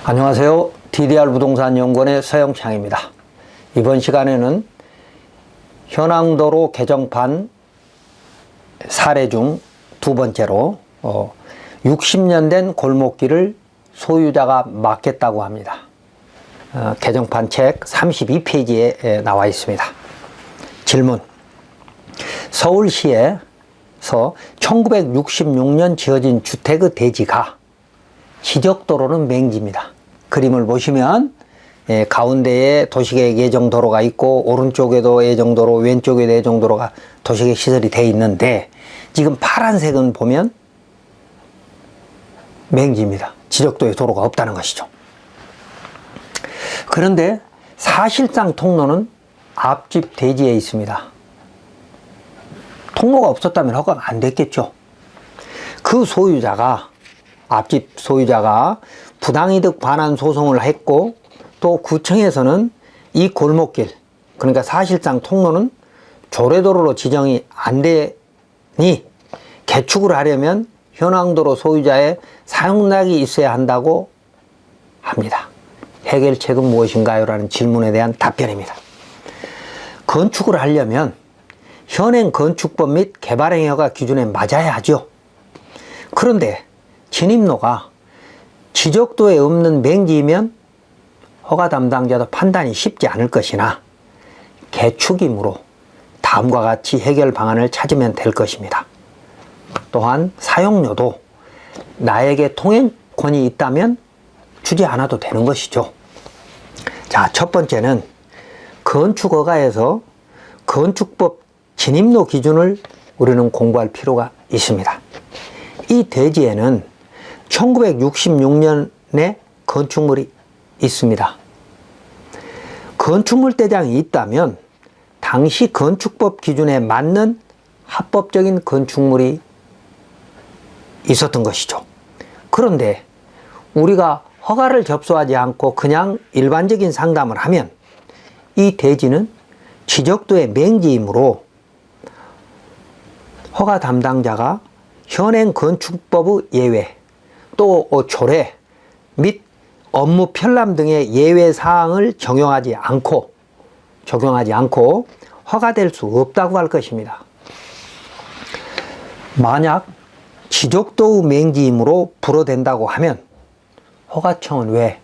안녕하세요. DDR 부동산 연구원의 서영창입니다. 이번 시간에는 현황도로 개정판 사례 중 두 번째로 60년 된 골목길을 소유자가 막겠다고 합니다. 개정판 책 32페이지에 나와 있습니다. 질문: 서울시에서 1966년 지어진 주택의 대지가 지적도로는 맹지입니다. 그림을 보시면 가운데에 도시계획 예정도로가 있고 오른쪽에도 예정도로, 왼쪽에도 예정도로가 도시계획 시설이 되어 있는데 지금 파란색은 보면 맹지입니다. 지적도에 도로가 없다는 것이죠. 그런데 사실상 통로는 앞집 대지에 있습니다. 통로가 없었다면 허가가 안 됐겠죠. 그 소유자가, 앞집 소유자가 부당이득 반환 소송을 했고, 또 구청에서는 이 골목길, 그러니까 사실상 통로는 조례도로로 지정이 안 되니 개축을 하려면 현황도로 소유자의 사용락이 있어야 한다고 합니다. 해결책은 무엇인가요? 라는 질문에 대한 답변입니다. 건축을 하려면 현행 건축법 및 개발행위 허가 기준에 맞아야 하죠. 그런데 진입로가 지적도에 없는 맹지이면 허가 담당자도 판단이 쉽지 않을 것이나 개축이므로 다음과 같이 해결 방안을 찾으면 될 것입니다. 또한 사용료도 나에게 통행권이 있다면 주지 않아도 되는 것이죠. 자, 첫 번째는 건축허가에서 건축법 진입로 기준을 우리는 공부할 필요가 있습니다. 이 대지에는 1966년에 건축물이 있습니다. 건축물 대장이 있다면 당시 건축법 기준에 맞는 합법적인 건축물이 있었던 것이죠. 그런데 우리가 허가를 접수하지 않고 그냥 일반적인 상담을 하면 이 대지는 지적도의 맹지이므로 허가 담당자가 현행 건축법의 예외, 또 조례 및 업무 편람 등의 예외 사항을 적용하지 않고 허가될 수 없다고 할 것입니다. 만약 지적도의 맹지이므로 불허된다고 하면 허가청은 왜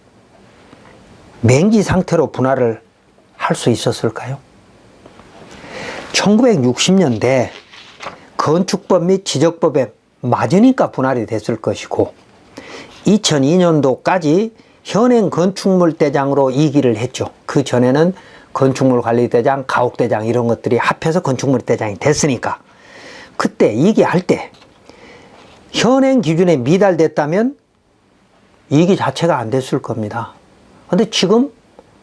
맹지 상태로 분할을 할 수 있었을까요? 1960년대 건축법 및 지적법에 맞으니까 분할이 됐을 것이고 2002년도까지 현행 건축물 대장으로 이기를 했죠. 그 전에는 건축물 관리대장, 가옥대장 이런 것들이 합해서 건축물 대장이 됐으니까 그때 이기할 때 현행 기준에 미달됐다면 이기 자체가 안 됐을 겁니다. 그런데 지금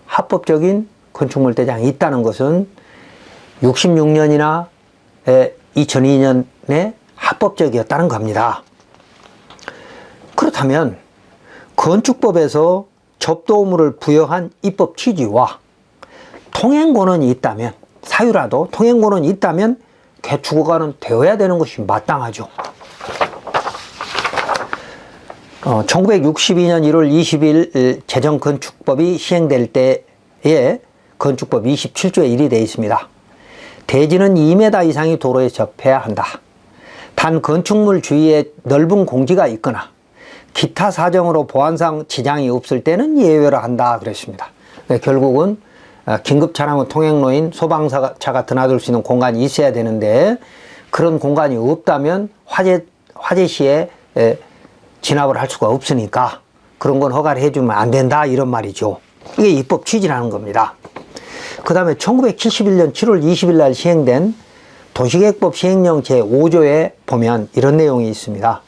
합법적인 건축물 대장이 있다는 것은 66년이나 2002년에 합법적이었다는 겁니다. 그렇다면 건축법에서 접도의무를 부여한 입법 취지와 통행권은 있다면, 사유라도 통행권은 있다면 개축허가는 되어야 되는 것이 마땅하죠. 1962년 1월 20일 제정건축법이 시행될 때에 건축법 27조에 1이 되어 있습니다. 대지는 2m 이상의 도로에 접해야 한다. 단 건축물 주위에 넓은 공지가 있거나 기타 사정으로 보안상 지장이 없을 때는 예외로 한다 그랬습니다. 결국은 긴급 차량의 통행로인 소방차가 드나들 수 있는 공간이 있어야 되는데 그런 공간이 없다면 화재 시에 진압을 할 수가 없으니까 그런 건 허가를 해주면 안 된다 이런 말이죠. 이게 입법 취지라는 겁니다. 그 다음에 1971년 7월 20일 날 시행된 도시계획법 시행령 제5조에 보면 이런 내용이 있습니다.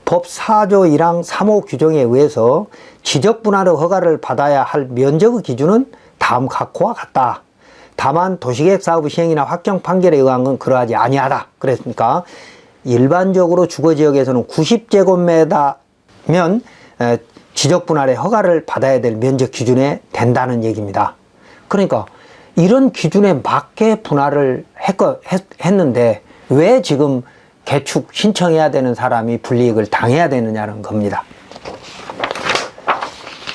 법 4조 1항 3호 규정에 의해서 지적분할의 허가를 받아야 할 면적의 기준은 다음 각호와 같다. 다만 도시계획 사업의 시행이나 확정 판결에 의한 건 그러하지 아니하다. 그랬으니까 일반적으로 주거지역에서는 90제곱미터면 지적분할의 허가를 받아야 될 면적 기준에 된다는 얘기입니다. 그러니까 이런 기준에 맞게 분할을 했는데 왜 지금 개축 신청해야 되는 사람이 불이익을 당해야 되느냐는 겁니다.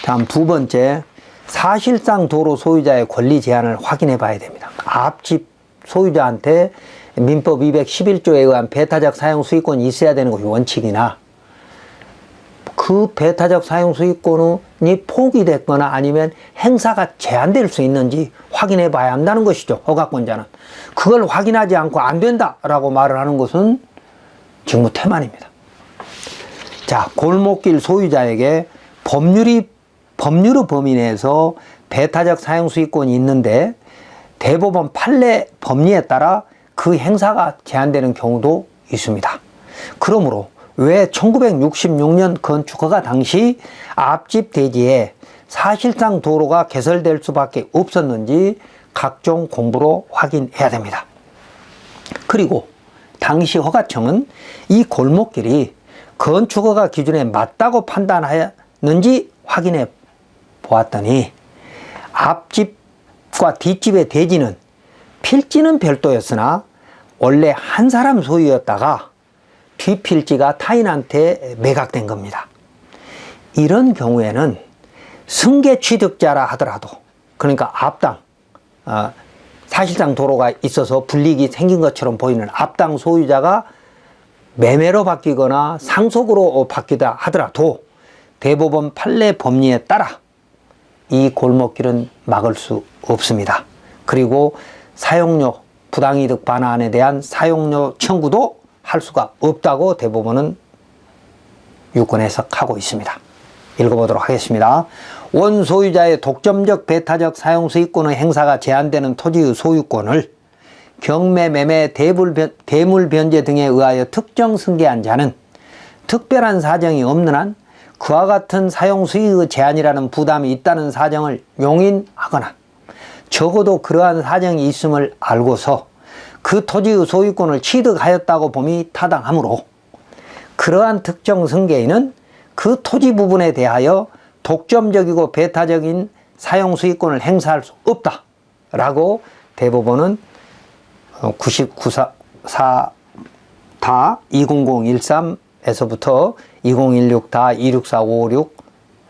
다음 두 번째, 사실상 도로 소유자의 권리 제한을 확인해 봐야 됩니다. 앞집 소유자한테 민법 211조에 의한 배타적 사용 수익권이 있어야 되는 것이 원칙이나 그 배타적 사용 수익권이 포기됐거나 아니면 행사가 제한될 수 있는지 확인해 봐야 한다는 것이죠. 허가권자는. 그걸 확인하지 않고 안 된다라고 말을 하는 것은 직무태만입니다. 자, 골목길 소유자에게 법률의 범위 내에서 배타적 사용 수익권이 있는데 대법원 판례 법리에 따라 그 행사가 제한되는 경우도 있습니다. 그러므로 왜 1966년 건축허가 당시 앞집 대지에 사실상 도로가 개설될 수밖에 없었는지 각종 공부로 확인해야 됩니다. 그리고 당시 허가청은 이 골목길이 건축허가 기준에 맞다고 판단하였는지 확인해 보았더니 앞집과 뒷집의 대지는 필지는 별도였으나 원래 한 사람 소유였다가 뒷필지가 타인한테 매각된 겁니다. 이런 경우에는 승계 취득자라 하더라도, 그러니까 앞당, 사실상 도로가 있어서 불이익이 생긴 것처럼 보이는 앞당 소유자가 매매로 바뀌거나 상속으로 바뀌다 하더라도 대법원 판례 법리에 따라 이 골목길은 막을 수 없습니다. 그리고 사용료, 부당이득 반환에 대한 사용료 청구도 할 수가 없다고 대법원은 유권 해석하고 있습니다. 읽어보도록 하겠습니다. 원 소유자의 독점적 배타적 사용 수익권의 행사가 제한되는 토지의 소유권을 경매, 매매, 대물 변제 등에 의하여 특정 승계한 자는 특별한 사정이 없는 한 그와 같은 사용 수익의 제한이라는 부담이 있다는 사정을 용인하거나 적어도 그러한 사정이 있음을 알고서 그 토지의 소유권을 취득하였다고 봄이 타당하므로 그러한 특정 승계인은 그 토지 부분에 대하여 독점적이고 배타적인 사용 수익권을 행사할 수 없다 라고 대법원은 99사 다 20013에서부터 2016 다 264556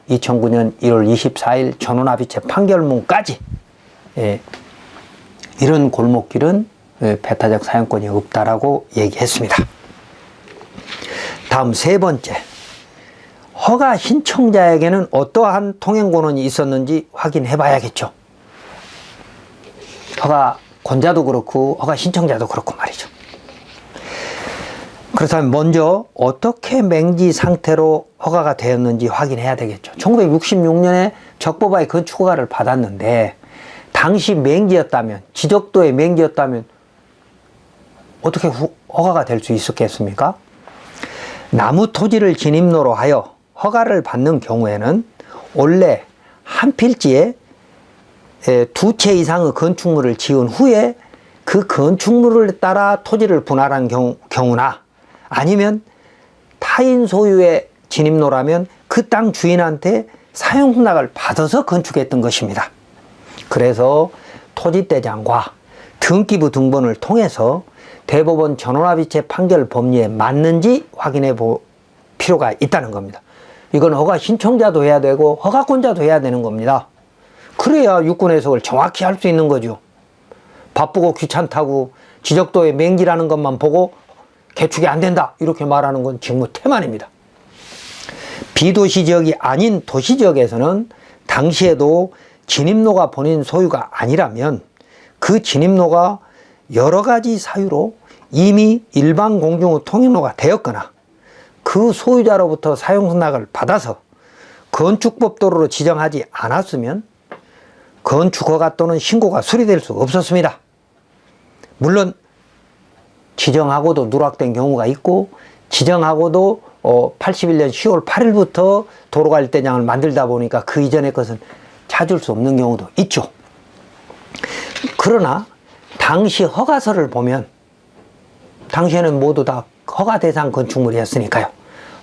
2009년 1월 24일 전원합의체 판결문까지 이런 골목길은 배타적 사용권이 없다라고 얘기했습니다. 다음 세 번째, 허가 신청자에게는 어떠한 통행권원이 있었는지 확인해 봐야겠죠. 허가권자도 그렇고 허가 신청자도 그렇고 말이죠. 그렇다면 먼저 어떻게 맹지 상태로 허가가 되었는지 확인해야 되겠죠. 1966년에 적법하게 건축허가를 받았는데 당시 맹지였다면, 지적도의 맹지였다면 어떻게 허가가 될 수 있었겠습니까? 나무 토지를 진입로로 하여 허가를 받는 경우에는 원래 한 필지에 두 채 이상의 건축물을 지은 후에 그 건축물을 따라 토지를 분할한 경우나 아니면 타인 소유의 진입로라면 그 땅 주인한테 사용 후락을 받아서 건축했던 것입니다. 그래서 토지대장과 등기부 등본을 통해서 대법원 전원합의체 판결 법리에 맞는지 확인해 볼 필요가 있다는 겁니다. 이건 허가 신청자도 해야 되고 허가권자도 해야 되는 겁니다. 그래야 유권 해석을 정확히 할 수 있는 거죠. 바쁘고 귀찮다고 지적도의 맹지라는 것만 보고 개축이 안 된다 이렇게 말하는 건 직무태만입니다. 비도시 지역이 아닌 도시 지역에서는 당시에도 진입로가 본인 소유가 아니라면 그 진입로가 여러 가지 사유로 이미 일반 공중의 통행로가 되었거나 그 소유자로부터 사용 승낙을 받아서 건축법 도로로 지정하지 않았으면 건축허가 또는 신고가 수리될 수 없었습니다. 물론 지정하고도 누락된 경우가 있고 지정하고도 81년 10월 8일부터 도로관리대장을 만들다 보니까 그 이전의 것은 찾을 수 없는 경우도 있죠. 그러나 당시 허가서를 보면 당시에는 모두 다 허가 대상 건축물이었으니까요.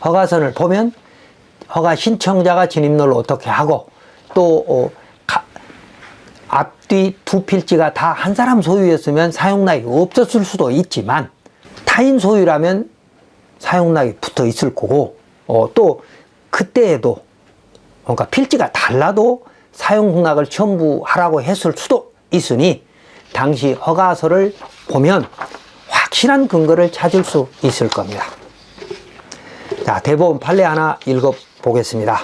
허가서를 보면 허가 신청자가 진입로를 어떻게 하고 또 앞뒤 두 필지가 다 한 사람 소유였으면 사용락이 없었을 수도 있지만 타인 소유라면 사용락이 붙어 있을 거고 또 그때에도 그러니까 필지가 달라도 사용 승낙을 첨부하라고 했을 수도 있으니 당시 허가서를 보면 확실한 근거를 찾을 수 있을 겁니다. 자, 대법원 판례 하나 읽어보겠습니다.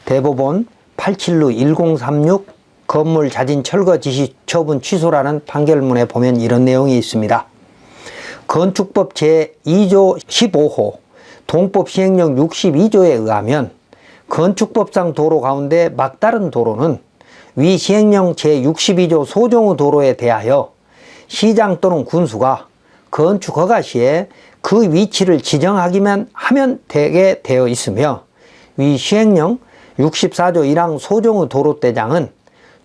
대법원 876-1036 건물 자진 철거 지시 처분 취소라는 판결문에 보면 이런 내용이 있습니다. 건축법 제2조 15호 동법 시행령 62조에 의하면 건축법상 도로 가운데 막다른 도로는 위 시행령 제62조 소정의 도로에 대하여 시장 또는 군수가 건축 허가 시에 그 위치를 지정하기만 하면 되게 되어 있으며 위 시행령 64조 1항 소정의 도로대장은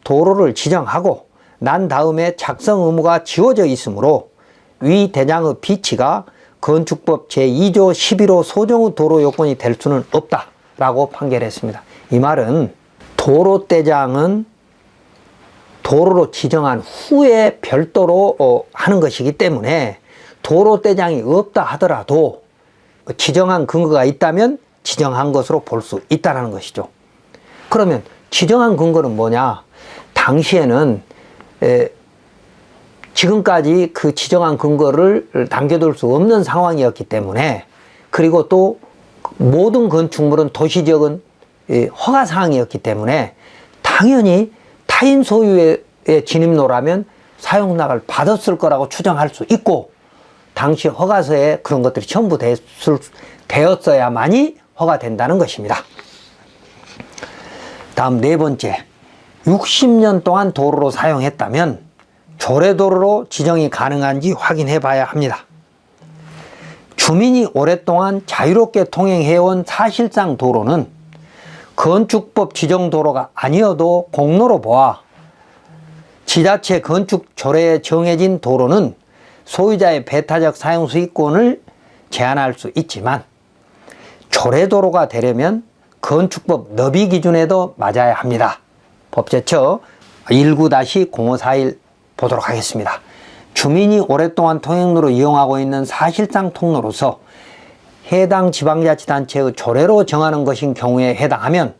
도로를 지정하고 난 다음에 작성 의무가 지워져 있으므로 위 대장의 비치가 건축법 제2조 11호 소정의 도로 요건이 될 수는 없다라고 판결했습니다. 이 말은 도로대장은 도로로 지정한 후에 별도로 하는 것이기 때문에 도로대장이 없다 하더라도 지정한 근거가 있다면 지정한 것으로 볼 수 있다는 것이죠. 그러면 지정한 근거는 뭐냐? 당시에는 지금까지 그 지정한 근거를 남겨둘 수 없는 상황이었기 때문에, 그리고 또 모든 건축물은 도시지역은 허가사항이었기 때문에 당연히 타인 소유의 진입로라면 사용낙을 받았을 거라고 추정할 수 있고, 당시 허가서에 그런 것들이 전부 되었어야만이 허가된다는 것입니다. 다음 네 번째, 60년 동안 도로로 사용했다면 조례도로로 지정이 가능한지 확인해 봐야 합니다. 주민이 오랫동안 자유롭게 통행해온 사실상 도로는 건축법 지정 도로가 아니어도 공로로 보아 지자체 건축 조례에 정해진 도로는 소유자의 배타적 사용 수익권을 제한할 수 있지만 조례도로가 되려면 건축법 너비 기준에도 맞아야 합니다. 법제처 19-0541 보도록 하겠습니다. 주민이 오랫동안 통행로로 이용하고 있는 사실상 통로로서 해당 지방자치단체의 조례로 정하는 것인 경우에 해당하면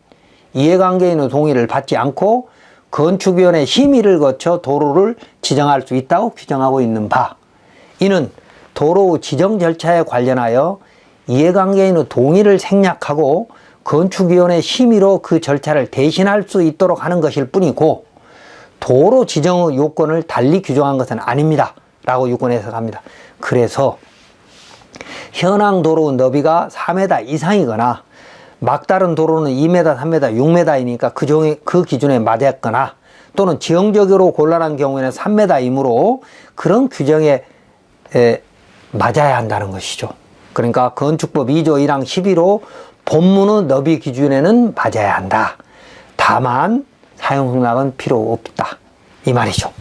이해관계인의 동의를 받지 않고 건축위원회 심의를 거쳐 도로를 지정할 수 있다고 규정하고 있는 바, 이는 도로 지정 절차에 관련하여 이해관계인의 동의를 생략하고 건축위원회 심의로 그 절차를 대신할 수 있도록 하는 것일 뿐이고 도로 지정의 요건을 달리 규정한 것은 아닙니다 라고 유권 해석합니다. 그래서 현행 도로의 너비가 4m 이상이거나 막다른 도로는 2m, 3m, 6m이니까 그 기준에 맞았거나 또는 지형적으로 곤란한 경우에는 3m이므로 그런 규정에 맞아야 한다는 것이죠. 그러니까 건축법 2조 1항 11호 본문의 너비 기준에는 맞아야 한다. 다만 사용승낙은 필요 없다, 이 말이죠.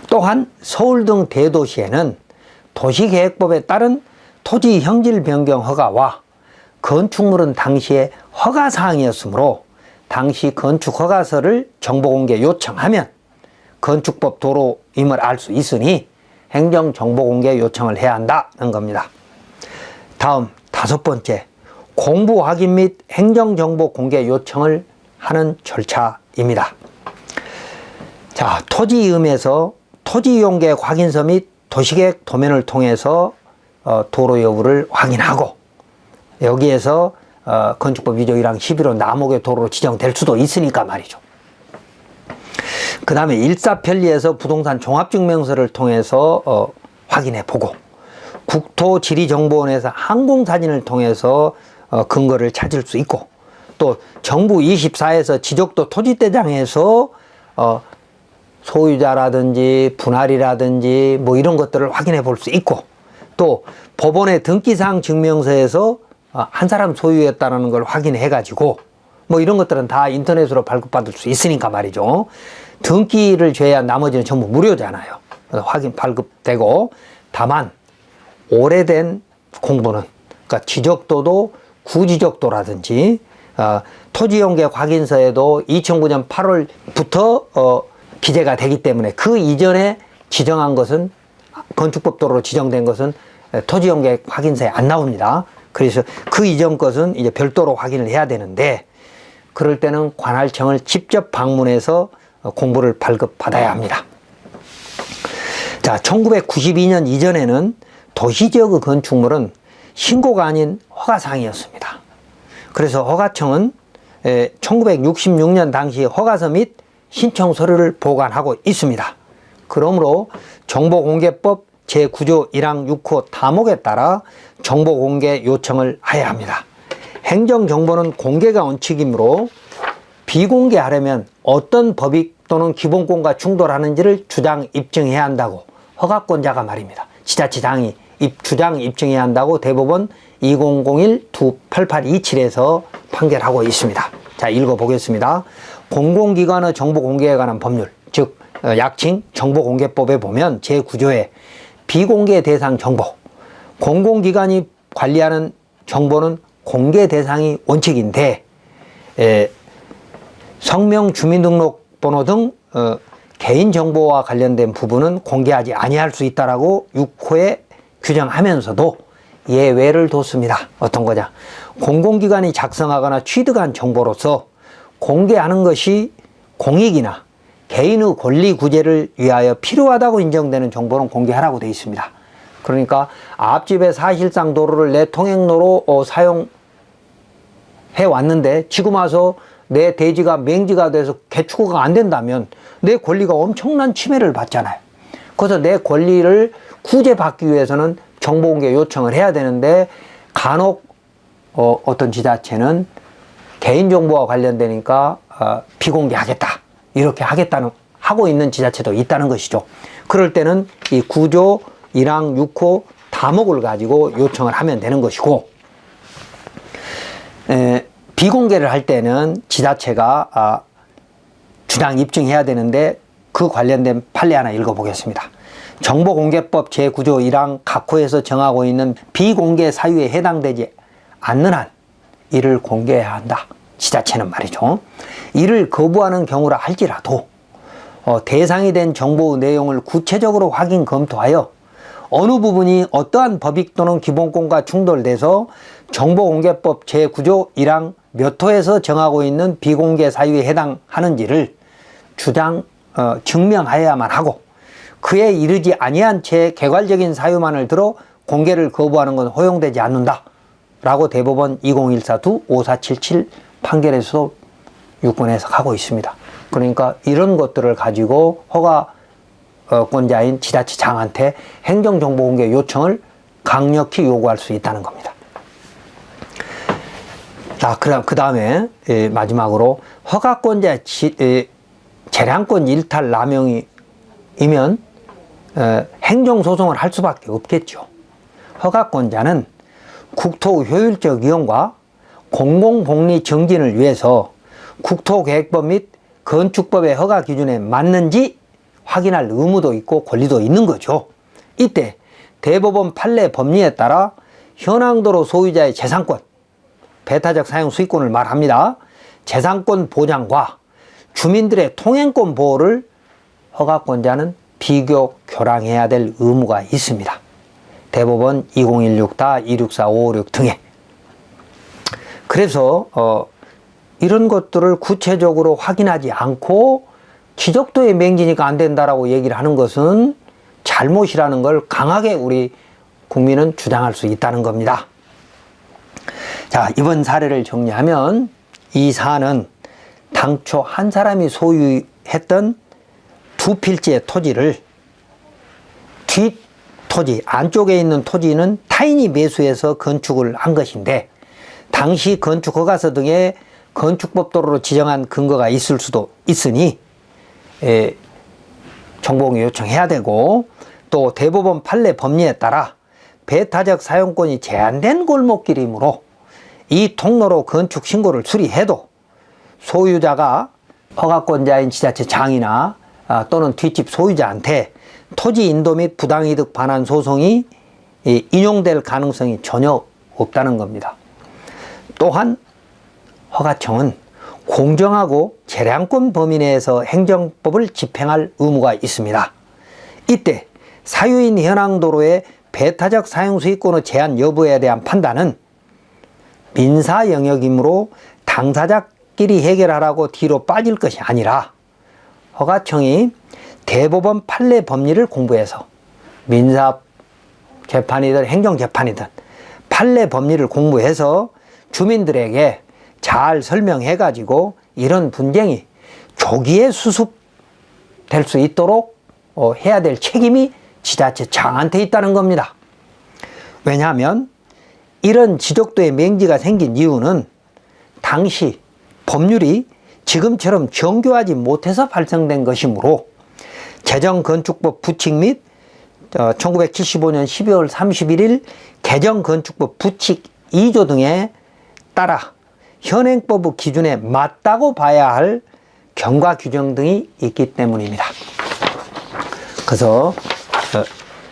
또한 서울 등 대도시에는 도시계획법에 따른 토지 형질 변경 허가와 건축물은 당시에 허가사항이었으므로 당시 건축허가서를 정보공개 요청하면 건축법 도로임을 알 수 있으니 행정정보공개 요청을 해야 한다는 겁니다. 다음 다섯 번째, 공부 확인 및 행정정보 공개 요청을 하는 절차입니다. 자, 토지이음에서 토지이용계획 확인서 및 도시계획 도면을 통해서 도로 여부를 확인하고, 여기에서 건축법 2조 1항 11호 남목의 도로로 지정될 수도 있으니까 말이죠. 그 다음에 일사편리에서 부동산 종합증명서를 통해서 확인해 보고, 국토지리정보원에서 항공사진을 통해서 근거를 찾을 수 있고, 또 정부 24에서 지적도 토지대장에서 소유자라든지 분할이라든지 뭐 이런 것들을 확인해 볼 수 있고, 또 법원의 등기사항 증명서에서 한 사람 소유였다는 걸 확인해 가지고 뭐 이런 것들은 다 인터넷으로 발급받을 수 있으니까 말이죠. 등기를 줘야 나머지는 전부 무료잖아요. 확인 발급되고, 다만 오래된 공부는, 그러니까 지적도도 구지적도라든지 토지용계획 확인서에도 2009년 8월부터 기재가 되기 때문에 그 이전에 지정한 것은, 건축법 도로로 지정된 것은 토지용계획 확인서에 안 나옵니다. 그래서 그 이전 것은 이제 별도로 확인을 해야 되는데, 그럴 때는 관할청을 직접 방문해서 공보를 발급받아야 합니다. 자, 1992년 이전에는 도시지역의 건축물은 신고가 아닌 허가사항이었습니다. 그래서 허가청은 1966년 당시 허가서 및 신청 서류를 보관하고 있습니다. 그러므로 정보공개법 제9조 1항 6호 다목에 따라 정보공개 요청을 해야 합니다. 행정정보는 공개가 원칙이므로 비공개하려면 어떤 법익 또는 기본권과 충돌하는지를 주장 입증해야 한다고 허가권자가 말입니다. 지자체장이 주장 입증해야 한다고 대법원 2001-28827에서 판결하고 있습니다. 자, 읽어보겠습니다. 공공기관의 정보공개에 관한 법률, 즉 약칭 정보공개법에 보면 제9조에 비공개 대상 정보, 공공기관이 관리하는 정보는 공개 대상이 원칙인데 성명, 주민등록번호 등 개인정보와 관련된 부분은 공개하지 아니할 수 있다라고 6호에 규정하면서도 예외를 뒀습니다. 어떤 거냐? 공공기관이 작성하거나 취득한 정보로서 공개하는 것이 공익이나 개인의 권리 구제를 위하여 필요하다고 인정되는 정보는 공개하라고 되어 있습니다. 그러니까 앞집에 사실상 도로를 내 통행로로 사용해 왔는데 지금 와서 내 대지가 맹지가 돼서 개축호가 안 된다면 내 권리가 엄청난 침해를 받잖아요. 그래서 내 권리를 구제받기 위해서는 정보공개 요청을 해야 되는데 간혹 어떤 지자체는 개인정보와 관련되니까 비공개하겠다 이렇게 하고 있는 지자체도 있다는 것이죠. 그럴 때는 이 9조 1항 6호 다목을 가지고 요청을 하면 되는 것이고 비공개를 할 때는 지자체가 주장 입증해야 되는데 그 관련된 판례 하나 읽어보겠습니다. 정보공개법 제9조 1항 각호에서 정하고 있는 비공개 사유에 해당되지 않는 한 이를 공개해야 한다. 지자체는 말이죠. 이를 거부하는 경우라 할지라도 대상이 된 정보 내용을 구체적으로 확인 검토하여 어느 부분이 어떠한 법익 또는 기본권과 충돌돼서 정보공개법 제9조 1항 몇 호에서 정하고 있는 비공개 사유에 해당하는지를 증명하여야만 하고 그에 이르지 아니한 채 개괄적인 사유만을 들어 공개를 거부하는 것은 허용되지 않는다 라고 대법원 2014-5477 판결에서 유권 해석하고 있습니다. 그러니까 이런 것들을 가지고 허가권자인 지자체장한테 행정정보공개 요청을 강력히 요구할 수 있다는 겁니다. 자, 그 다음에 마지막으로 허가권자의 재량권 일탈 남용이면 행정소송을 할 수밖에 없겠죠. 허가권자는 국토 효율적 이용과 공공복리 정진을 위해서 국토계획법 및 건축법의 허가 기준에 맞는지 확인할 의무도 있고 권리도 있는 거죠. 이때 대법원 판례 법리에 따라 현황도로 소유자의 재산권, 배타적 사용 수익권을 말합니다. 재산권 보장과 주민들의 통행권 보호를 허가권자는 비교 교량해야 될 의무가 있습니다. 대법원 2016-264-556 등에. 그래서 이런 것들을 구체적으로 확인하지 않고 기적도에 맹지니까 안 된다라고 얘기를 하는 것은 잘못이라는 걸 강하게 우리 국민은 주장할 수 있다는 겁니다. 자, 이번 사례를 정리하면 이 사안은 당초 한 사람이 소유했던 두 필지의 토지를 뒷토지, 안쪽에 있는 토지는 타인이 매수해서 건축을 한 것인데 당시 건축허가서 등의 건축법도로 지정한 근거가 있을 수도 있으니 정보공개 요청해야 되고 또 대법원 판례 법리에 따라 배타적 사용권이 제한된 골목길이므로 이 통로로 건축 신고를 수리해도 소유자가 허가권자인 지자체장이나 또는 뒷집 소유자한테 토지 인도 및 부당이득 반환 소송이 인용될 가능성이 전혀 없다는 겁니다. 또한 허가청은 공정하고 재량권 범위 내에서 행정법을 집행할 의무가 있습니다. 이때 사유인 현황도로의 배타적 사용수익권의 제한 여부에 대한 판단은 민사 영역이므로 당사자 자기들끼리 해결하라고 뒤로 빠질 것이 아니라 허가청이 대법원 판례 법리를 공부해서 민사 재판이든 행정재판이든 판례 법리를 공부해서 주민들에게 잘 설명해 가지고 이런 분쟁이 조기에 수습될 수 있도록 해야 될 책임이 지자체장한테 있다는 겁니다. 왜냐하면 이런 지적도의 맹지가 생긴 이유는 당시 법률이 지금처럼 정교하지 못해서 발생된 것이므로 재정건축법 부칙 및 1975년 12월 31일 개정건축법 부칙 2조 등에 따라 현행법 기준에 맞다고 봐야 할 경과 규정 등이 있기 때문입니다. 그래서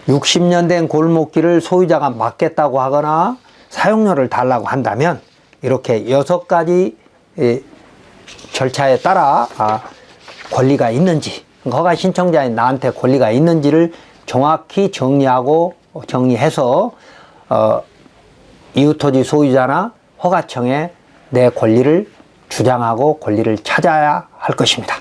60년 된 골목길을 소유자가 막겠다고 하거나 사용료를 달라고 한다면 이렇게 6가지 절차에 따라 권리가 있는지, 허가 신청자인 나한테 권리가 있는지를 정확히 정리해서 이웃토지 소유자나 허가청에 내 권리를 주장하고 권리를 찾아야 할 것입니다.